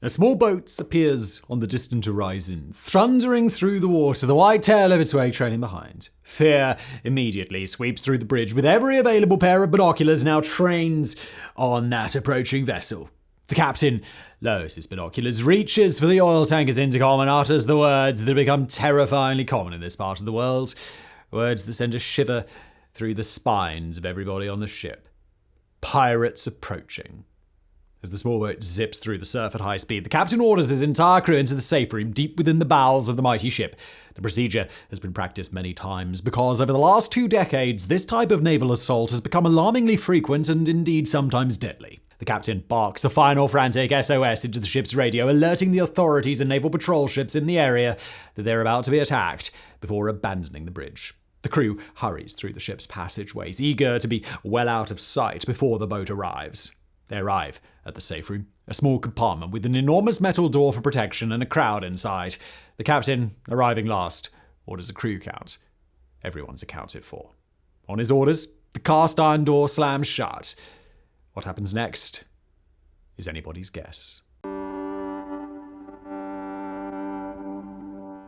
A small boat appears on the distant horizon, thundering through the water, the white tail of its wake trailing behind. Fear immediately sweeps through the bridge, with every available pair of binoculars now trained on that approaching vessel. The captain lowers his binoculars, reaches for the oil tanker's intercom, and utters the words that have become terrifyingly common in this part of the world. Words that send a shiver through the spines of everybody on the ship. Pirates approaching. As the small boat zips through the surf at high speed, the captain orders his entire crew into the safe room deep within the bowels of the mighty ship. The procedure has been practiced many times because over the last 2 decades, this type of naval assault has become alarmingly frequent and indeed sometimes deadly. The captain barks a final frantic SOS into the ship's radio, alerting the authorities and naval patrol ships in the area that they're about to be attacked before abandoning the bridge. The crew hurries through the ship's passageways, eager to be well out of sight before the boat arrives. They arrive at the safe room, a small compartment with an enormous metal door for protection and a crowd inside. The captain, arriving last, orders a crew count. Everyone's accounted for. On his orders, the cast iron door slams shut. What happens next is anybody's guess.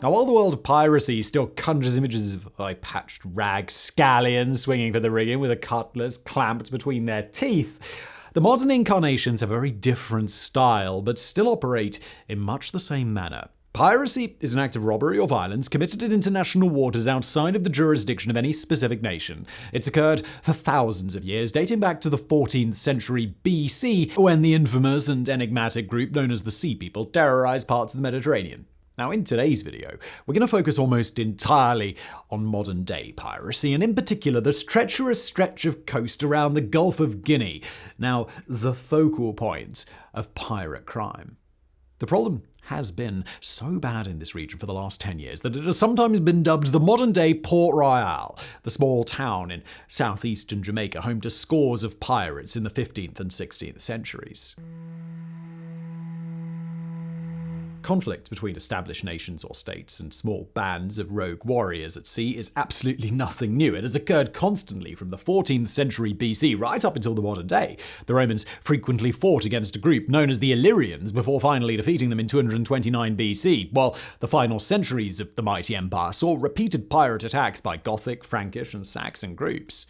Now, while the world of piracy still conjures images of a patched rag scallion swinging for the rigging with a cutlass clamped between their teeth, the modern incarnations have a very different style, but still operate in much the same manner. Piracy is an act of robbery or violence committed in international waters outside of the jurisdiction of any specific nation. It's occurred for thousands of years, dating back to the 14th century BC, when the infamous and enigmatic group known as the Sea People terrorized parts of the Mediterranean. Now, in today's video, we're going to focus almost entirely on modern-day piracy, and in particular the treacherous stretch of coast around the Gulf of Guinea, now the focal point of pirate crime. The problem has been so bad in this region for the last 10 years that it has sometimes been dubbed the modern-day Port Royal, the small town in southeastern Jamaica, home to scores of pirates in the 15th and 16th centuries. Conflict between established nations or states and small bands of rogue warriors at sea is absolutely nothing new. It has occurred constantly from the 14th century BC right up until the modern day. The Romans frequently fought against a group known as the Illyrians before finally defeating them in 229 BC, while the final centuries of the mighty empire saw repeated pirate attacks by Gothic, Frankish, and Saxon groups.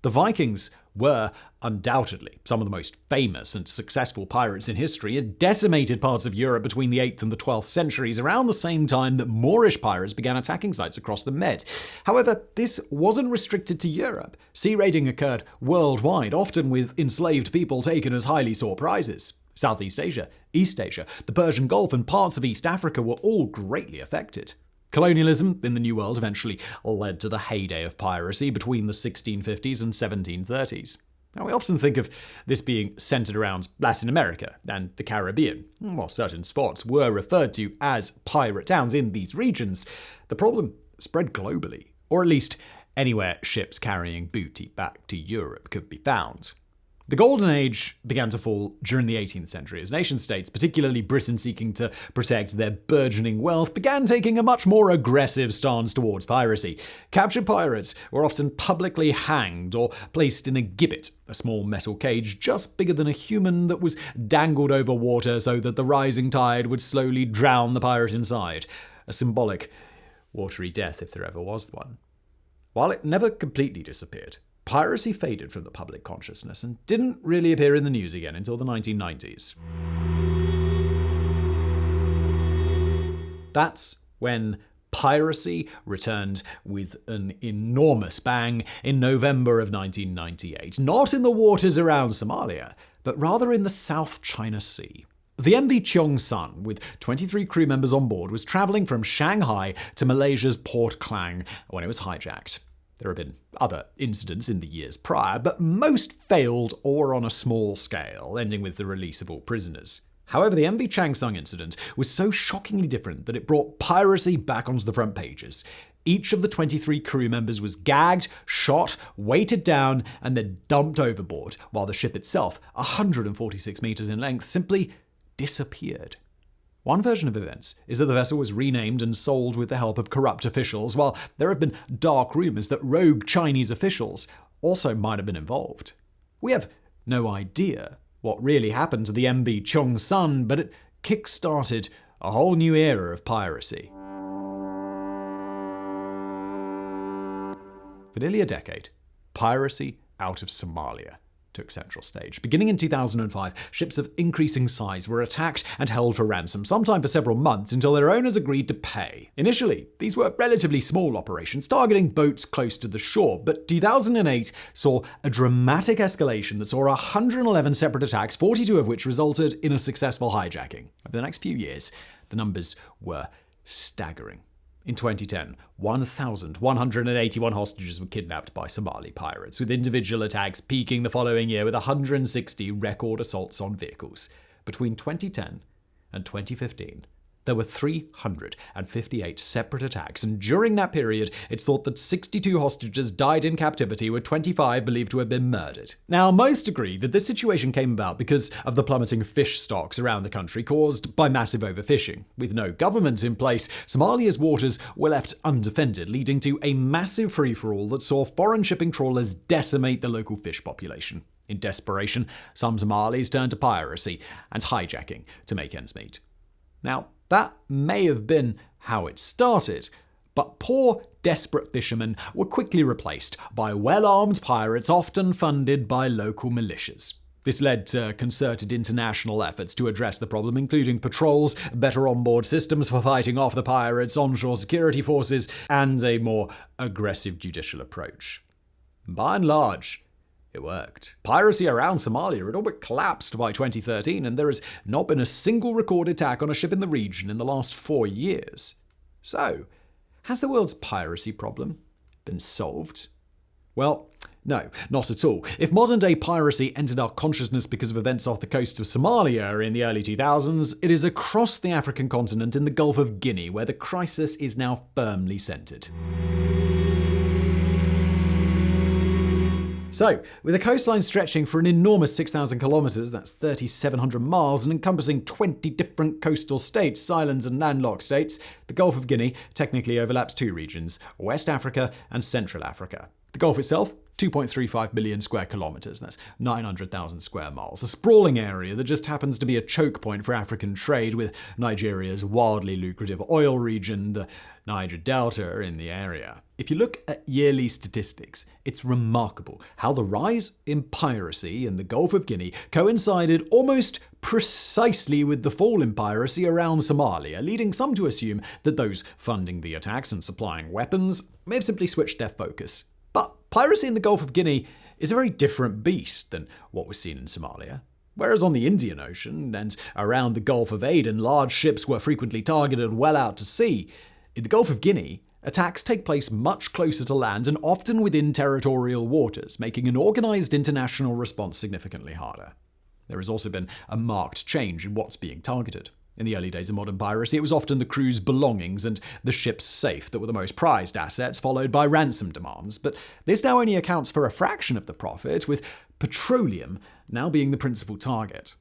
The Vikings were undoubtedly some of the most famous and successful pirates in history and decimated parts of Europe between the 8th and the 12th centuries, around the same time that Moorish pirates began attacking sites across the Med. However, this wasn't restricted to Europe. Sea raiding occurred worldwide, often with enslaved people taken as highly sought prizes. Southeast Asia, East Asia, the Persian Gulf, and parts of East Africa were all greatly affected. Colonialism in the New World eventually led to the heyday of piracy between the 1650s and 1730s. Now, we often think of this being centered around Latin America and the Caribbean. While certain spots were referred to as pirate towns in these regions, the problem spread globally, or at least anywhere ships carrying booty back to Europe could be found. The Golden Age began to fall during the 18th century as nation-states, particularly Britain seeking to protect their burgeoning wealth, began taking a much more aggressive stance towards piracy. Captured pirates were often publicly hanged or placed in a gibbet, a small metal cage just bigger than a human that was dangled over water so that the rising tide would slowly drown the pirate inside. A symbolic, watery death if there ever was one. While it never completely disappeared, piracy faded from the public consciousness and didn't really appear in the news again until the 1990s. That's when piracy returned with an enormous bang in November of 1998, not in the waters around Somalia, but rather in the South China Sea. The MV Cheung Son, with 23 crew members on board, was traveling from Shanghai to Malaysia's Port Klang when it was hijacked. There have been other incidents in the years prior, but most failed or on a small scale, ending with the release of all prisoners. However, the MV Cheung Son incident was so shockingly different that it brought piracy back onto the front pages. Each of the 23 crew members was gagged, shot, weighted down, and then dumped overboard, while the ship itself, 146 meters in length, simply disappeared. One version of events is that the vessel was renamed and sold with the help of corrupt officials, while there have been dark rumors that rogue Chinese officials also might have been involved. We have no idea what really happened to the MV Cheung Son, but it kick-started a whole new era of piracy. For nearly a decade, piracy out of Somalia took central stage. Beginning in 2005, ships of increasing size were attacked and held for ransom, sometimes for several months, until their owners agreed to pay. Initially, these were relatively small operations, targeting boats close to the shore, but 2008 saw a dramatic escalation that saw 111 separate attacks, 42 of which resulted in a successful hijacking. Over the next few years, the numbers were staggering. In 2010, 1,181 hostages were kidnapped by Somali pirates, with individual attacks peaking the following year with 160 record assaults on vehicles. Between 2010 and 2015, there were 358 separate attacks, and during that period, it's thought that 62 hostages died in captivity, with 25 believed to have been murdered. Now, most agree that this situation came about because of the plummeting fish stocks around the country caused by massive overfishing. With no government in place, Somalia's waters were left undefended, leading to a massive free-for-all that saw foreign shipping trawlers decimate the local fish population. In desperation, some Somalis turned to piracy and hijacking to make ends meet. Now, that may have been how it started, but poor, desperate fishermen were quickly replaced by well-armed pirates, often funded by local militias. This led to concerted international efforts to address the problem, including patrols, better onboard systems for fighting off the pirates, onshore security forces, and a more aggressive judicial approach. By and large, it worked. Piracy around Somalia had all but collapsed by 2013, and there has not been a single recorded attack on a ship in the region in the last 4 years. So, has the world's piracy problem been solved? Well, no, not at all. If modern-day piracy entered our consciousness because of events off the coast of Somalia in the early 2000s, it is across the African continent in the Gulf of Guinea where the crisis is now firmly centered. So, with a coastline stretching for an enormous 6,000 kilometers, that's 3,700 miles, and encompassing 20 different coastal states, islands and landlocked states, the Gulf of Guinea technically overlaps 2 regions, West Africa and Central Africa. The Gulf itself, 2.35 million square kilometers, that's 900,000 square miles, a sprawling area that just happens to be a choke point for African trade, with Nigeria's wildly lucrative oil region, the Niger Delta, in the area. If you look at yearly statistics, it's remarkable how the rise in piracy in the Gulf of Guinea coincided almost precisely with the fall in piracy around Somalia, leading some to assume that those funding the attacks and supplying weapons may have simply switched their focus. But piracy in the Gulf of Guinea is a very different beast than what was seen in Somalia. Whereas on the Indian Ocean and around the Gulf of Aden, large ships were frequently targeted well out to sea, in the Gulf of Guinea, attacks take place much closer to land and often within territorial waters, making an organized international response significantly harder. There has also been a marked change in what's being targeted. In the early days of modern piracy, it was often the crew's belongings and the ship's safe that were the most prized assets, followed by ransom demands. But this now only accounts for a fraction of the profit, with petroleum now being the principal target.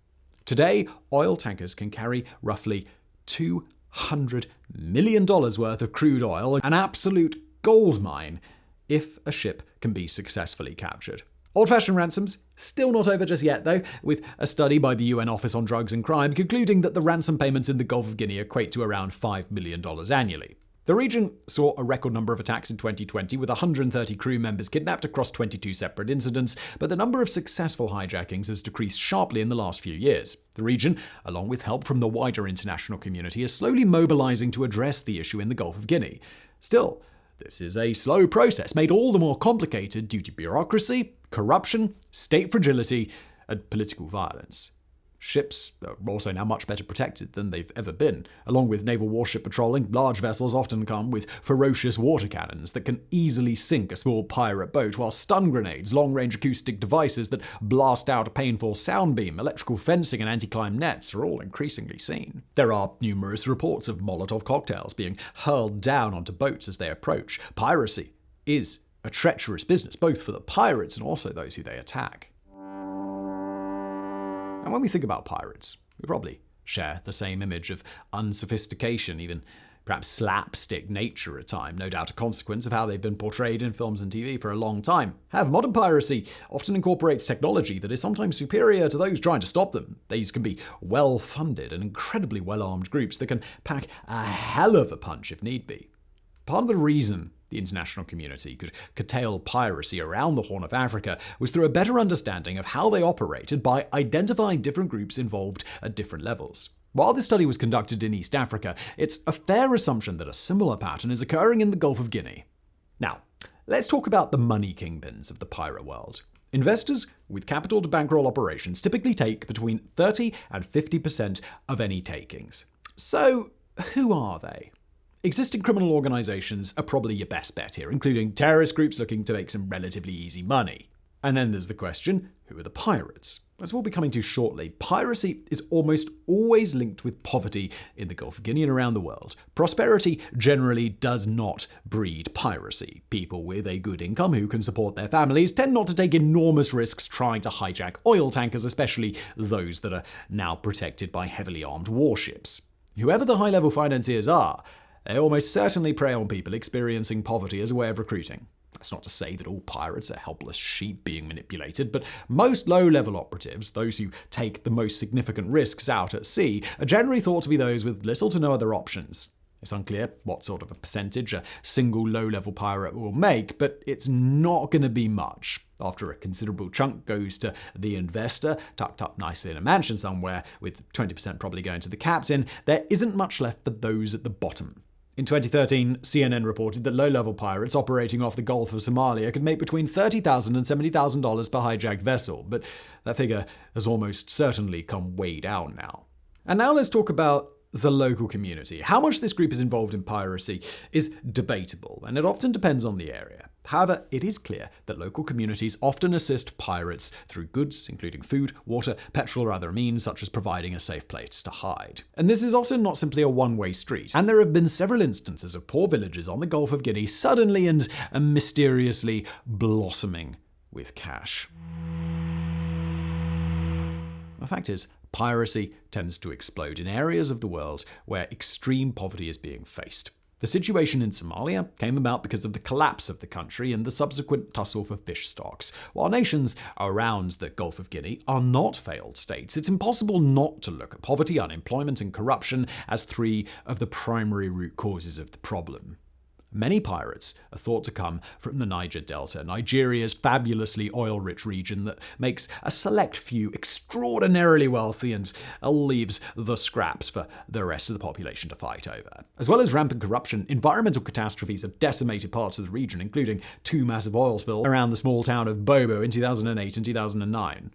Today, oil tankers can carry roughly $200 million worth of crude oil, an absolute goldmine, if a ship can be successfully captured. Old-fashioned ransoms, still not over just yet though, with a study by the UN Office on Drugs and Crime concluding that the ransom payments in the Gulf of Guinea equate to around $5 million annually. The region saw a record number of attacks in 2020, with 130 crew members kidnapped across 22 separate incidents, but the number of successful hijackings has decreased sharply in the last few years. The region, along with help from the wider international community, is slowly mobilizing to address the issue in the Gulf of Guinea. Still, this is a slow process, made all the more complicated due to bureaucracy, corruption, state fragility, and political violence. Ships are also now much better protected than they've ever been. Along with naval warship patrolling, large vessels often come with ferocious water cannons that can easily sink a small pirate boat, while stun grenades, long-range acoustic devices that blast out a painful sound beam, electrical fencing, and anti-climb nets are all increasingly seen. There are numerous reports of Molotov cocktails being hurled down onto boats as they approach. Piracy is a treacherous business, both for the pirates and also those who they attack. And when we think about pirates, we probably share the same image of unsophistication, even perhaps slapstick nature at time, no doubt a consequence of how they've been portrayed in films and TV for a long time. However, modern piracy often incorporates technology that is sometimes superior to those trying to stop them. These can be well-funded and incredibly well-armed groups that can pack a hell of a punch if need be. Part of the reason the international community could curtail piracy around the Horn of Africa was through a better understanding of how they operated by identifying different groups involved at different levels. While this study was conducted in East Africa, it's a fair assumption that a similar pattern is occurring in the Gulf of Guinea. Now, let's talk about the money kingpins of the pirate world. Investors with capital to bankroll operations typically take between 30 and 50% of any takings. So, who are they? Existing criminal organizations are probably your best bet here, including terrorist groups looking to make some relatively easy money. And then there's the question, who are the pirates? As we'll be coming to shortly, piracy is almost always linked with poverty in the Gulf of Guinea and around the world. Prosperity generally does not breed piracy. People with a good income who can support their families tend not to take enormous risks trying to hijack oil tankers, especially those that are now protected by heavily armed warships. Whoever the high-level financiers are, they almost certainly prey on people experiencing poverty as a way of recruiting. That's not to say that all pirates are helpless sheep being manipulated, but most low-level operatives, those who take the most significant risks out at sea, are generally thought to be those with little to no other options. It's unclear what sort of a percentage a single low-level pirate will make, but it's not going to be much. After a considerable chunk goes to the investor, tucked up nicely in a mansion somewhere, with 20% probably going to the captain, there isn't much left for those at the bottom. In 2013, CNN reported that low-level pirates operating off the Gulf of Somalia could make between $30,000 and $70,000 per hijacked vessel, but that figure has almost certainly come way down now. And now let's talk about the local community. How much this group is involved in piracy is debatable, and it often depends on the area. However, it is clear that local communities often assist pirates through goods, including food, water, petrol, or other means, such as providing a safe place to hide. And this is often not simply a one-way street, and there have been several instances of poor villages on the Gulf of Guinea suddenly and mysteriously blossoming with cash. The fact is, piracy tends to explode in areas of the world where extreme poverty is being faced. The situation in Somalia came about because of the collapse of the country and the subsequent tussle for fish stocks. While nations around the Gulf of Guinea are not failed states, it's impossible not to look at poverty, unemployment, and corruption as three of the primary root causes of the problem. Many pirates are thought to come from the Niger Delta, Nigeria's fabulously oil-rich region that makes a select few extraordinarily wealthy and leaves the scraps for the rest of the population to fight over. As well as rampant corruption, environmental catastrophes have decimated parts of the region, including two massive oil spills around the small town of Bobo in 2008 and 2009.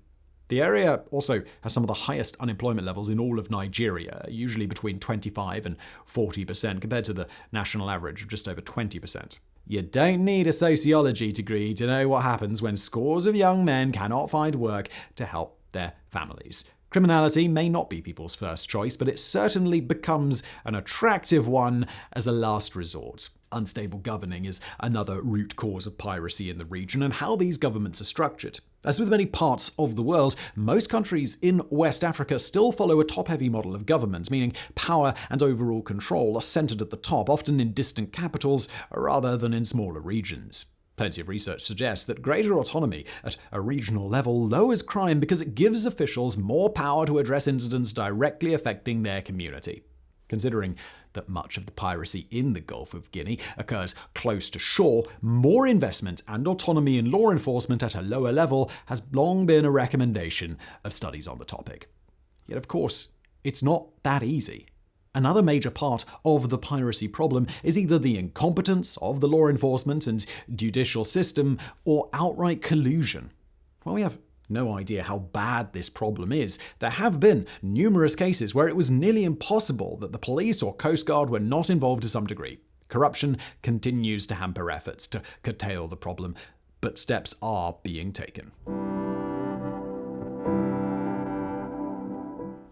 The area also has some of the highest unemployment levels in all of Nigeria, usually between 25 and 40%, compared to the national average of just over 20%. You don't need a sociology degree to know what happens when scores of young men cannot find work to help their families. Criminality may not be people's first choice, but it certainly becomes an attractive one as a last resort. Unstable governing is another root cause of piracy in the region and how these governments are structured. As with many parts of the world, most countries in West Africa still follow a top-heavy model of government, meaning power and overall control are centered at the top, often in distant capitals rather than in smaller regions. Plenty of research suggests that greater autonomy at a regional level lowers crime because it gives officials more power to address incidents directly affecting their community. Considering that much of the piracy in the Gulf of Guinea occurs close to shore, more investment and autonomy in law enforcement at a lower level has long been a recommendation of studies on the topic. Yet, of course, it's not that easy. Another major part of the piracy problem is either the incompetence of the law enforcement and judicial system or outright collusion. While we have no idea how bad this problem is, there have been numerous cases where it was nearly impossible that the police or Coast Guard were not involved to some degree. Corruption continues to hamper efforts to curtail the problem, but steps are being taken.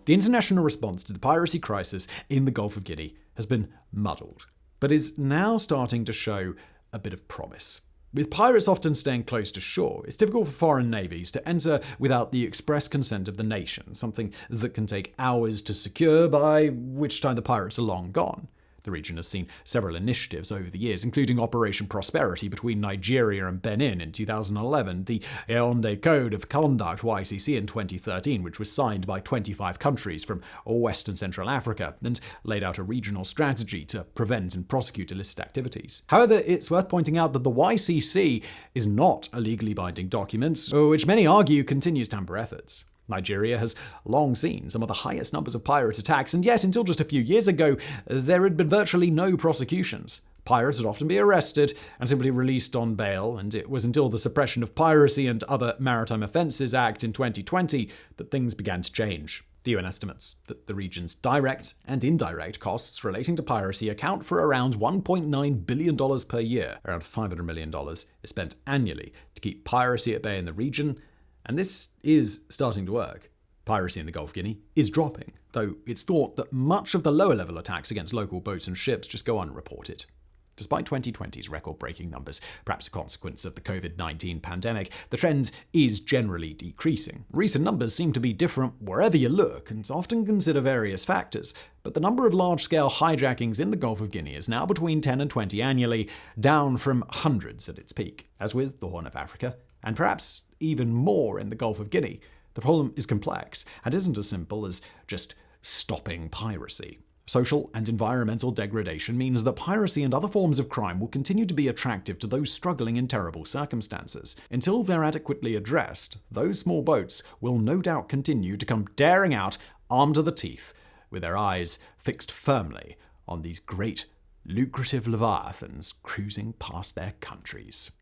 The international response to the piracy crisis in the Gulf of Guinea has been muddled, but is now starting to show a bit of promise. With pirates often staying close to shore, it's difficult for foreign navies to enter without the express consent of the nation, something that can take hours to secure, by which time the pirates are long gone. The region has seen several initiatives over the years, including Operation Prosperity between Nigeria and Benin in 2011, the Yaoundé Code of Conduct YCC in 2013, which was signed by 25 countries from West and Central Africa, and laid out a regional strategy to prevent and prosecute illicit activities. However, it's worth pointing out that the YCC is not a legally binding document, which many argue continues to hamper efforts. Nigeria has long seen some of the highest numbers of pirate attacks, and yet until just a few years ago, there had been virtually no prosecutions. Pirates would often be arrested and simply released on bail, and it was until the Suppression of Piracy and Other Maritime Offences Act in 2020 that things began to change. The UN estimates that the region's direct and indirect costs relating to piracy account for around $1.9 billion per year. Around $500 million is spent annually to keep piracy at bay in the region, and this is starting to work. Piracy in the Gulf of Guinea is dropping, though it's thought that much of the lower-level attacks against local boats and ships just go unreported. Despite 2020's record-breaking numbers, perhaps a consequence of the COVID-19 pandemic, the trend is generally decreasing. Recent numbers seem to be different wherever you look and often consider various factors, but the number of large-scale hijackings in the Gulf of Guinea is now between 10 and 20 annually, down from hundreds at its peak. As with the Horn of Africa, and perhaps even more in the Gulf of Guinea, the problem is complex and isn't as simple as just stopping piracy. Social and environmental degradation means that piracy and other forms of crime will continue to be attractive to those struggling in terrible circumstances. Until they're adequately addressed, those small boats will no doubt continue to come daring out, armed to the teeth, with their eyes fixed firmly on these great, lucrative leviathans cruising past their countries.